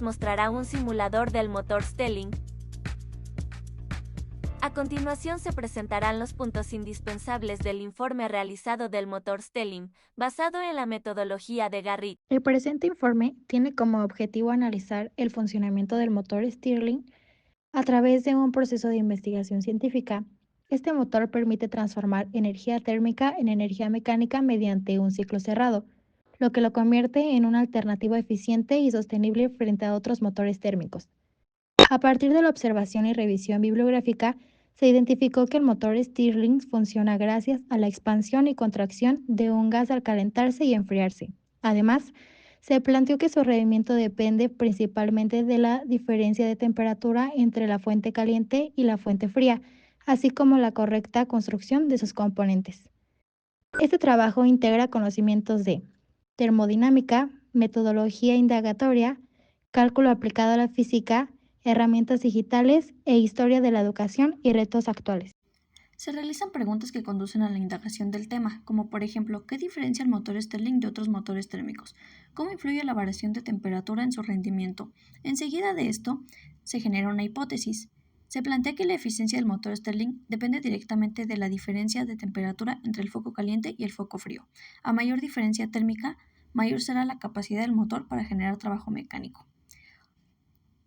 les mostrará un simulador del motor Stirling. A continuación se presentarán los puntos indispensables del informe realizado del motor Stirling, basado en la metodología de Garrett. El presente informe tiene como objetivo analizar el funcionamiento del motor Stirling a través de un proceso de investigación científica. Este motor permite transformar energía térmica en energía mecánica mediante un ciclo cerrado, lo que lo convierte en una alternativa eficiente y sostenible frente a otros motores térmicos. A partir de la observación y revisión bibliográfica, se identificó que el motor Stirling funciona gracias a la expansión y contracción de un gas al calentarse y enfriarse. Además, se planteó que su rendimiento depende principalmente de la diferencia de temperatura entre la fuente caliente y la fuente fría, así como la correcta construcción de sus componentes. Este trabajo integra conocimientos de termodinámica, metodología indagatoria, cálculo aplicado a la física, herramientas digitales e historia de la educación y retos actuales. Se realizan preguntas que conducen a la indagación del tema, como por ejemplo, ¿qué diferencia el motor Stirling de otros motores térmicos? ¿Cómo influye la variación de temperatura en su rendimiento? Enseguida de esto, se genera una hipótesis. Se plantea que la eficiencia del motor Stirling depende directamente de la diferencia de temperatura entre el foco caliente y el foco frío. A mayor diferencia térmica, mayor será la capacidad del motor para generar trabajo mecánico.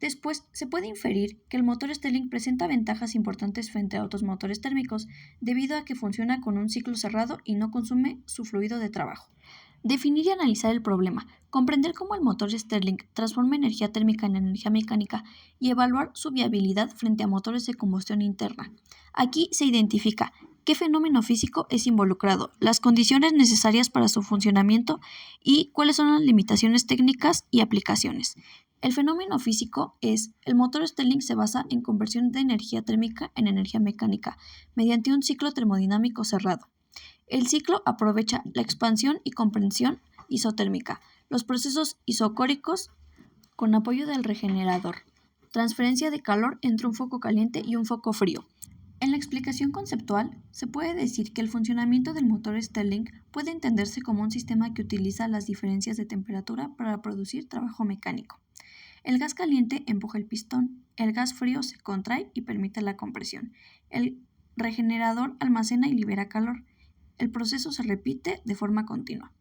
Después, se puede inferir que el motor Stirling presenta ventajas importantes frente a otros motores térmicos, debido a que funciona con un ciclo cerrado y no consume su fluido de trabajo. Definir y analizar el problema, comprender cómo el motor Stirling transforma energía térmica en energía mecánica y evaluar su viabilidad frente a motores de combustión interna. Aquí se identifica qué fenómeno físico es involucrado, las condiciones necesarias para su funcionamiento y cuáles son las limitaciones técnicas y aplicaciones. El fenómeno físico es: el motor Stirling se basa en conversión de energía térmica en energía mecánica mediante un ciclo termodinámico cerrado. El ciclo aprovecha la expansión y compresión isotérmica, los procesos isocóricos con apoyo del regenerador, transferencia de calor entre un foco caliente y un foco frío. En la explicación conceptual, se puede decir que el funcionamiento del motor Stirling puede entenderse como un sistema que utiliza las diferencias de temperatura para producir trabajo mecánico. El gas caliente empuja el pistón, el gas frío se contrae y permite la compresión. El regenerador almacena y libera calor. El proceso se repite de forma continua.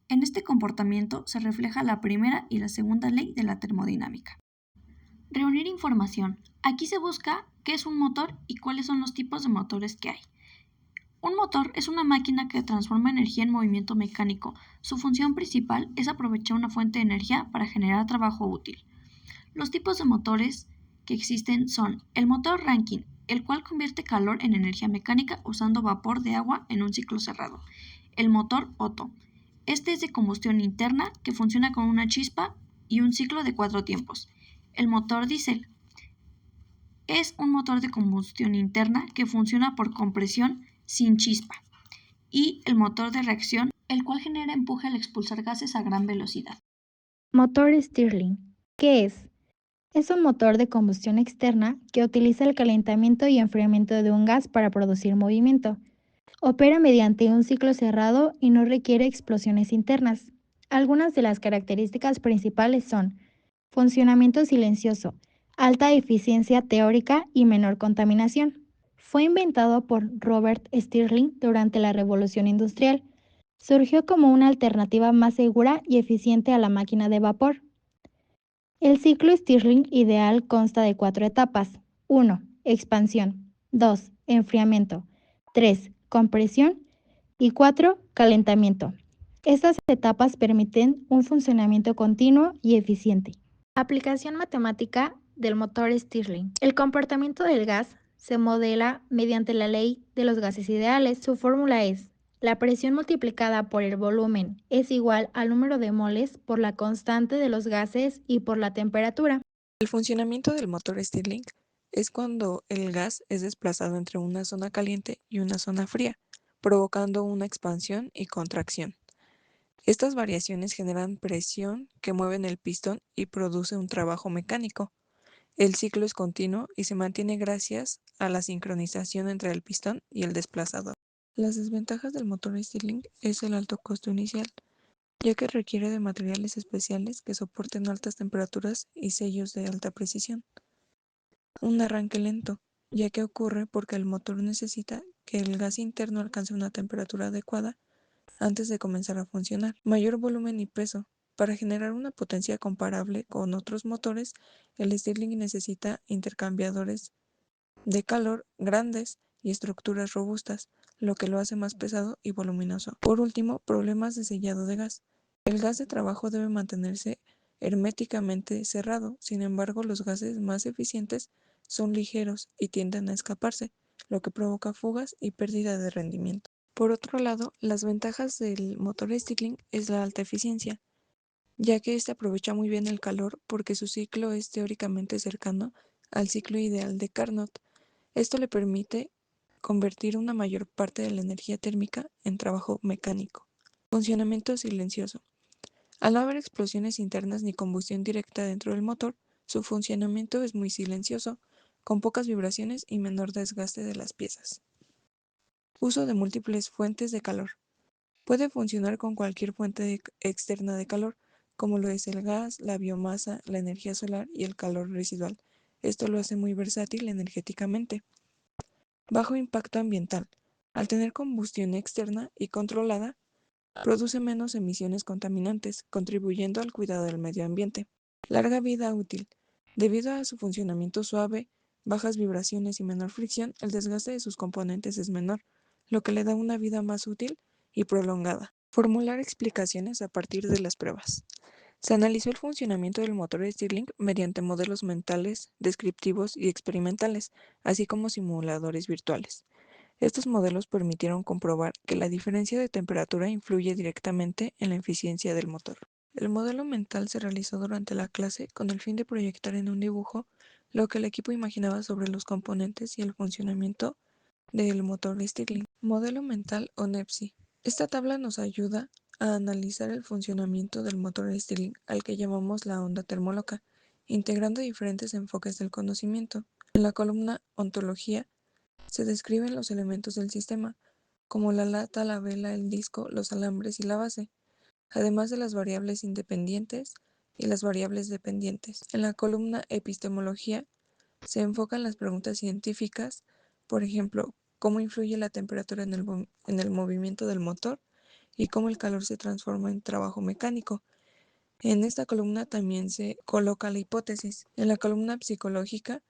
En este comportamiento se refleja la primera y la segunda ley de la termodinámica. Reunir información. Aquí se busca qué es un motor y cuáles son los tipos de motores que hay. Un motor es una máquina que transforma energía en movimiento mecánico. Su función principal es aprovechar una fuente de energía para generar trabajo útil. Los tipos de motores que existen son el motor Rankine, el cual convierte calor en energía mecánica usando vapor de agua en un ciclo cerrado. El motor Otto. Este es de combustión interna que funciona con una chispa y un ciclo de 4 tiempos. El motor diésel es un motor de combustión interna que funciona por compresión sin chispa. Y el motor de reacción, el cual genera empuje al expulsar gases a gran velocidad. Motor Stirling. ¿Qué es? Es un motor de combustión externa que utiliza el calentamiento y enfriamiento de un gas para producir movimiento. Opera mediante un ciclo cerrado y no requiere explosiones internas. Algunas de las características principales son funcionamiento silencioso, alta eficiencia teórica y menor contaminación. Fue inventado por Robert Stirling durante la Revolución Industrial. Surgió como una alternativa más segura y eficiente a la máquina de vapor. El ciclo Stirling ideal consta de 4 etapas. 1. Expansión. 2. Enfriamiento. 3. Compresión. Y 4. Calentamiento. Estas etapas permiten un funcionamiento continuo y eficiente. Aplicación matemática del motor Stirling. El comportamiento del gas se modela mediante la ley de los gases ideales. Su fórmula es: la presión multiplicada por el volumen es igual al número de moles por la constante de los gases y por la temperatura. El funcionamiento del motor Stirling es cuando el gas es desplazado entre una zona caliente y una zona fría, provocando una expansión y contracción. Estas variaciones generan presión que mueve el pistón y produce un trabajo mecánico. El ciclo es continuo y se mantiene gracias a la sincronización entre el pistón y el desplazador. Las desventajas del motor Stirling es el alto costo inicial, ya que requiere de materiales especiales que soporten altas temperaturas y sellos de alta precisión. Un arranque lento, ya que ocurre porque el motor necesita que el gas interno alcance una temperatura adecuada antes de comenzar a funcionar. Mayor volumen y peso. Para generar una potencia comparable con otros motores, el Stirling necesita intercambiadores de calor grandes y estructuras robustas, lo que lo hace más pesado y voluminoso. Por último, problemas de sellado de gas. El gas de trabajo debe mantenerse herméticamente cerrado, sin embargo, los gases más eficientes son ligeros y tienden a escaparse, lo que provoca fugas y pérdida de rendimiento. Por otro lado, las ventajas del motor Stirling es la alta eficiencia, ya que este aprovecha muy bien el calor porque su ciclo es teóricamente cercano al ciclo ideal de Carnot. Esto le permite convertir una mayor parte de la energía térmica en trabajo mecánico. Funcionamiento silencioso. Al no haber explosiones internas ni combustión directa dentro del motor, su funcionamiento es muy silencioso, con pocas vibraciones y menor desgaste de las piezas. Uso de múltiples fuentes de calor. Puede funcionar con cualquier fuente externa de calor, como lo es el gas, la biomasa, la energía solar y el calor residual. Esto lo hace muy versátil energéticamente. Bajo impacto ambiental. Al tener combustión externa y controlada, produce menos emisiones contaminantes, contribuyendo al cuidado del medio ambiente. Larga vida útil. Debido a su funcionamiento suave, bajas vibraciones y menor fricción, el desgaste de sus componentes es menor, lo que le da una vida más útil y prolongada. Formular explicaciones a partir de las pruebas. Se analizó el funcionamiento del motor Stirling mediante modelos mentales, descriptivos y experimentales, así como simuladores virtuales. Estos modelos permitieron comprobar que la diferencia de temperatura influye directamente en la eficiencia del motor. El modelo mental se realizó durante la clase con el fin de proyectar en un dibujo lo que el equipo imaginaba sobre los componentes y el funcionamiento del motor Stirling. Modelo mental o NEPSI. Esta tabla nos ayuda a analizar el funcionamiento del motor Stirling, al que llamamos la onda termóloca, integrando diferentes enfoques del conocimiento. En la columna Ontología se describen los elementos del sistema, como la lata, la vela, el disco, los alambres y la base, además de las variables independientes y las variables dependientes. En la columna Epistemología se enfocan las preguntas científicas, por ejemplo, cómo influye la temperatura en el movimiento del motor y cómo el calor se transforma en trabajo mecánico. En esta columna también se coloca la hipótesis. En la columna psicológica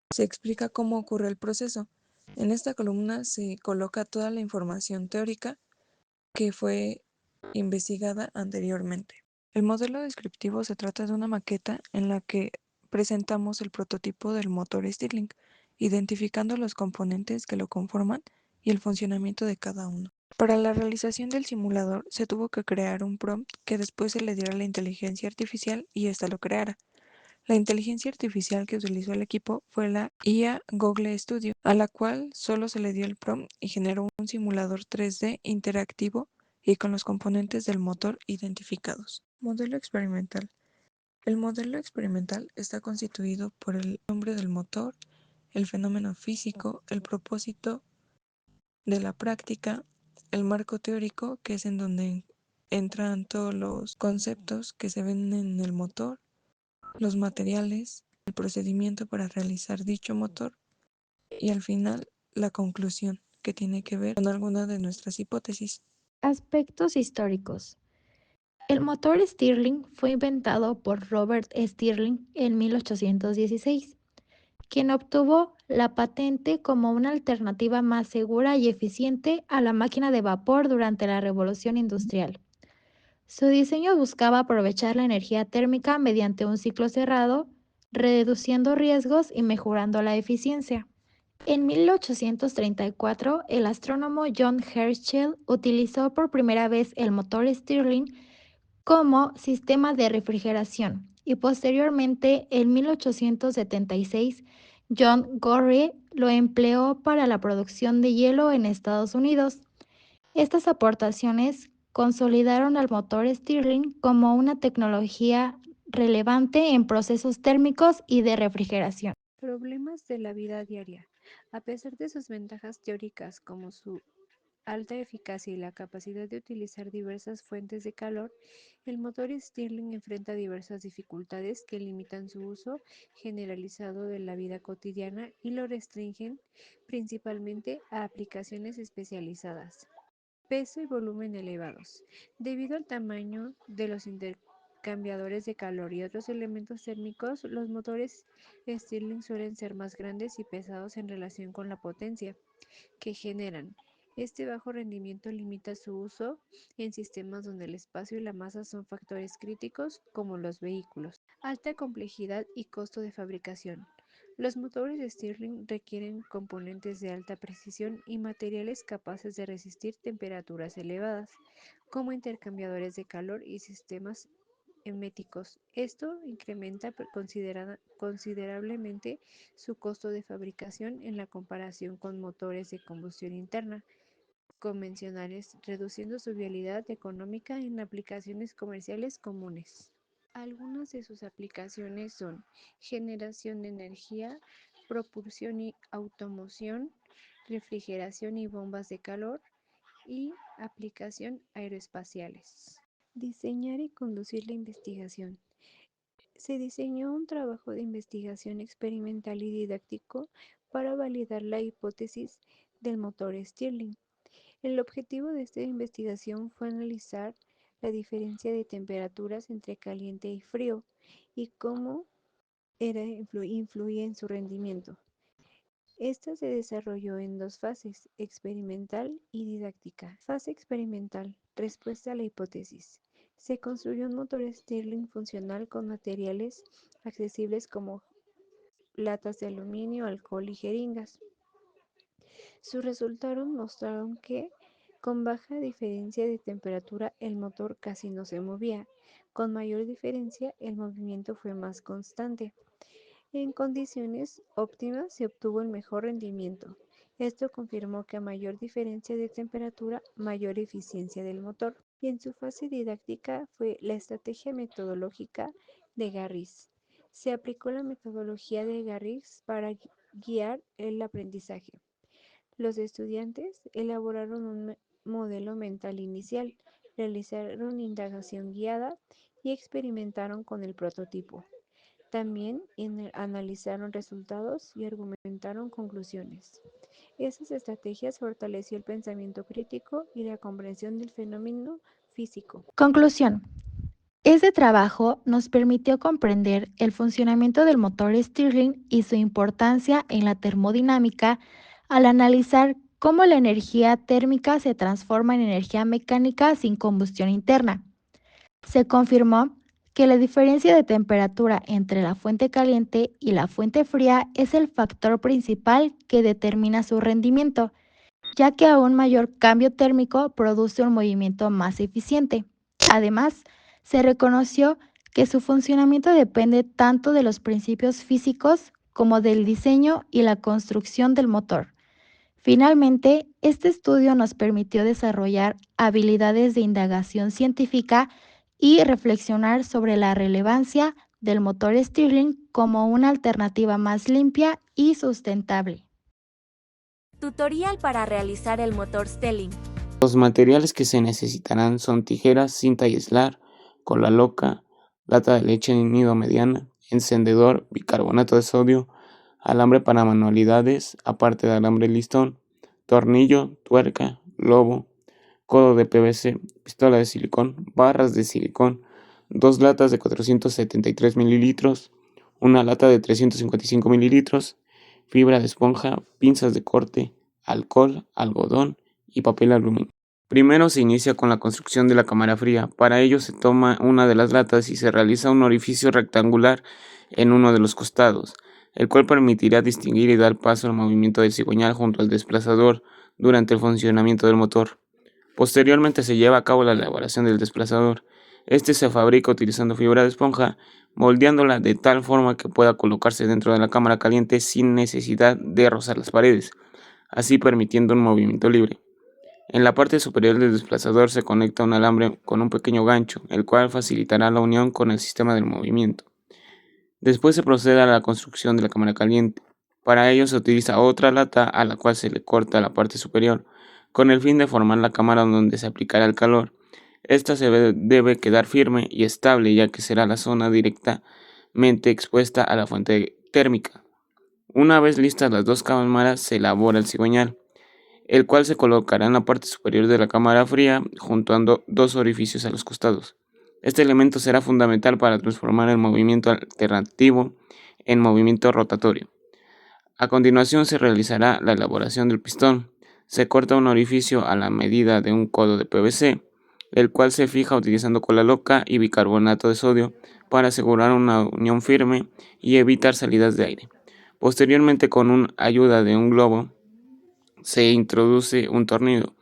se explica cómo ocurre el proceso. En esta columna se coloca toda la información teórica que fue investigada anteriormente. El modelo descriptivo se trata de una maqueta en la que presentamos el prototipo del motor Stirling, identificando los componentes que lo conforman y el funcionamiento de cada uno. Para la realización del simulador se tuvo que crear un prompt que después se le diera a la inteligencia artificial y ésta lo creara. La inteligencia artificial que utilizó el equipo fue la IA Google Studio, a la cual solo se le dio el prompt y generó un simulador 3D interactivo y con los componentes del motor identificados. Modelo experimental. El modelo experimental está constituido por el nombre del motor, el fenómeno físico, el propósito de la práctica, el marco teórico, que es en donde entran todos los conceptos que se ven en el motor, los materiales, el procedimiento para realizar dicho motor y al final la conclusión, que tiene que ver con alguna de nuestras hipótesis. Aspectos históricos. El motor Stirling fue inventado por Robert Stirling en 1816, quien obtuvo la patente como una alternativa más segura y eficiente a la máquina de vapor durante la Revolución Industrial. Su diseño buscaba aprovechar la energía térmica mediante un ciclo cerrado, reduciendo riesgos y mejorando la eficiencia. En 1834, el astrónomo John Herschel utilizó por primera vez el motor Stirling como sistema de refrigeración y posteriormente, en 1876, John Gorrie lo empleó para la producción de hielo en Estados Unidos. Estas aportaciones consolidaron al motor Stirling como una tecnología relevante en procesos térmicos y de refrigeración. Problemas de la vida diaria. A pesar de sus ventajas teóricas como su alta eficacia y la capacidad de utilizar diversas fuentes de calor, el motor Stirling enfrenta diversas dificultades que limitan su uso generalizado de la vida cotidiana y lo restringen principalmente a aplicaciones especializadas. Peso y volumen elevados. Debido al tamaño de los intercambiadores de calor y otros elementos térmicos, los motores Stirling suelen ser más grandes y pesados en relación con la potencia que generan. Este bajo rendimiento limita su uso en sistemas donde el espacio y la masa son factores críticos, como los vehículos. Alta complejidad y costo de fabricación. Los motores de Stirling requieren componentes de alta precisión y materiales capaces de resistir temperaturas elevadas, como intercambiadores de calor y sistemas herméticos. Esto incrementa considerablemente su costo de fabricación en la comparación con motores de combustión interna convencionales, reduciendo su viabilidad económica en aplicaciones comerciales comunes. Algunas de sus aplicaciones son generación de energía, propulsión y automoción, refrigeración y bombas de calor y aplicación aeroespaciales. Diseñar y conducir la investigación. Se diseñó un trabajo de investigación experimental y didáctico para validar la hipótesis del motor Stirling. El objetivo de esta investigación fue analizar la diferencia de temperaturas entre caliente y frío y cómo influía en su rendimiento. Esta se desarrolló en dos fases, experimental y didáctica. Fase experimental, respuesta a la hipótesis. Se construyó un motor Stirling funcional con materiales accesibles como latas de aluminio, alcohol y jeringas. Sus resultados mostraron que, con baja diferencia de temperatura, el motor casi no se movía. Con mayor diferencia, el movimiento fue más constante. En condiciones óptimas se obtuvo el mejor rendimiento. Esto confirmó que a mayor diferencia de temperatura, mayor eficiencia del motor. Y en su fase didáctica fue la estrategia metodológica de Garris. Se aplicó la metodología de Garris para guiar el aprendizaje. Los estudiantes elaboraron un modelo mental inicial, realizaron indagación guiada y experimentaron con el prototipo. También analizaron resultados y argumentaron conclusiones. Esas estrategias fortalecieron el pensamiento crítico y la comprensión del fenómeno físico. Conclusión. Este trabajo nos permitió comprender el funcionamiento del motor Stirling y su importancia en la termodinámica al analizar cómo la energía térmica se transforma en energía mecánica sin combustión interna. Se confirmó que la diferencia de temperatura entre la fuente caliente y la fuente fría es el factor principal que determina su rendimiento, ya que a un mayor cambio térmico produce un movimiento más eficiente. Además, se reconoció que su funcionamiento depende tanto de los principios físicos como del diseño y la construcción del motor. Finalmente, este estudio nos permitió desarrollar habilidades de indagación científica y reflexionar sobre la relevancia del motor Stirling como una alternativa más limpia y sustentable. Tutorial para realizar el motor Stirling. Los materiales que se necesitarán son tijeras, cinta y aislar, cola loca, lata de leche en nido mediana, encendedor, bicarbonato de sodio, alambre para manualidades, aparte de alambre listón, tornillo, tuerca, globo, codo de PVC, pistola de silicón, barras de silicón, 2 latas de 473 mililitros, una lata de 355 mililitros, fibra de esponja, pinzas de corte, alcohol, algodón y papel aluminio. Primero se inicia con la construcción de la cámara fría. Para ello se toma una de las latas y se realiza un orificio rectangular en uno de los costados, el cual permitirá distinguir y dar paso al movimiento del cigüeñal junto al desplazador durante el funcionamiento del motor. Posteriormente se lleva a cabo la elaboración del desplazador. Este se fabrica utilizando fibra de esponja, moldeándola de tal forma que pueda colocarse dentro de la cámara caliente sin necesidad de rozar las paredes, así permitiendo un movimiento libre. En la parte superior del desplazador se conecta un alambre con un pequeño gancho, el cual facilitará la unión con el sistema del movimiento. Después se procede a la construcción de la cámara caliente. Para ello se utiliza otra lata a la cual se le corta la parte superior, con el fin de formar la cámara donde se aplicará el calor. Esta debe quedar firme y estable, ya que será la zona directamente expuesta a la fuente térmica. Una vez listas las dos cámaras, se elabora el cigüeñal, el cual se colocará en la parte superior de la cámara fría, juntando dos orificios a los costados. Este elemento será fundamental para transformar el movimiento alternativo en movimiento rotatorio. A continuación se realizará la elaboración del pistón. Se corta un orificio a la medida de un codo de PVC, el cual se fija utilizando cola loca y bicarbonato de sodio para asegurar una unión firme y evitar salidas de aire. Posteriormente, con ayuda de un globo, se introduce un tornillo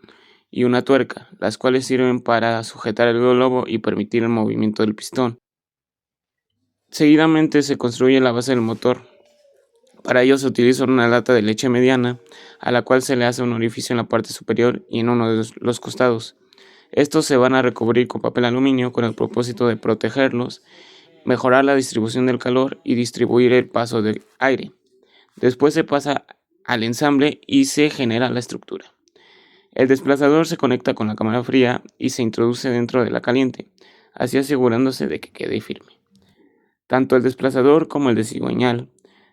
y una tuerca, las cuales sirven para sujetar el globo y permitir el movimiento del pistón. Seguidamente se construye la base del motor. Para ello se utiliza una lata de leche mediana, a la cual se le hace un orificio en la parte superior y en uno de los costados. Estos se van a recubrir con papel aluminio con el propósito de protegerlos, mejorar la distribución del calor y distribuir el paso de aire. Después se pasa al ensamble y se genera la estructura. El desplazador se conecta con la cámara fría y se introduce dentro de la caliente, así asegurándose de que quede firme. Tanto el desplazador como el de cigüeñal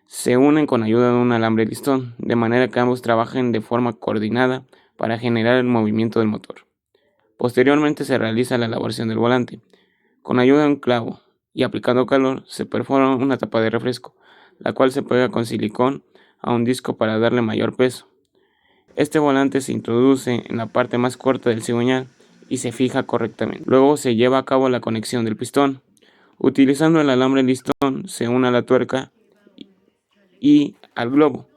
se unen con ayuda de un alambre listón, de manera que ambos trabajen de forma coordinada para generar el movimiento del motor. Posteriormente se realiza la elaboración del volante. Con ayuda de un clavo y aplicando calor, se perfora una tapa de refresco, la cual se pega con silicón a un disco para darle mayor peso. Este volante se introduce en la parte más corta del cigüeñal y se fija correctamente. Luego se lleva a cabo la conexión del pistón. Utilizando el alambre listón se une a la tuerca y al globo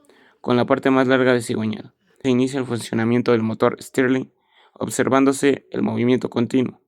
con la parte más larga del cigüeñal. Se inicia el funcionamiento del motor Stirling, observándose el movimiento continuo.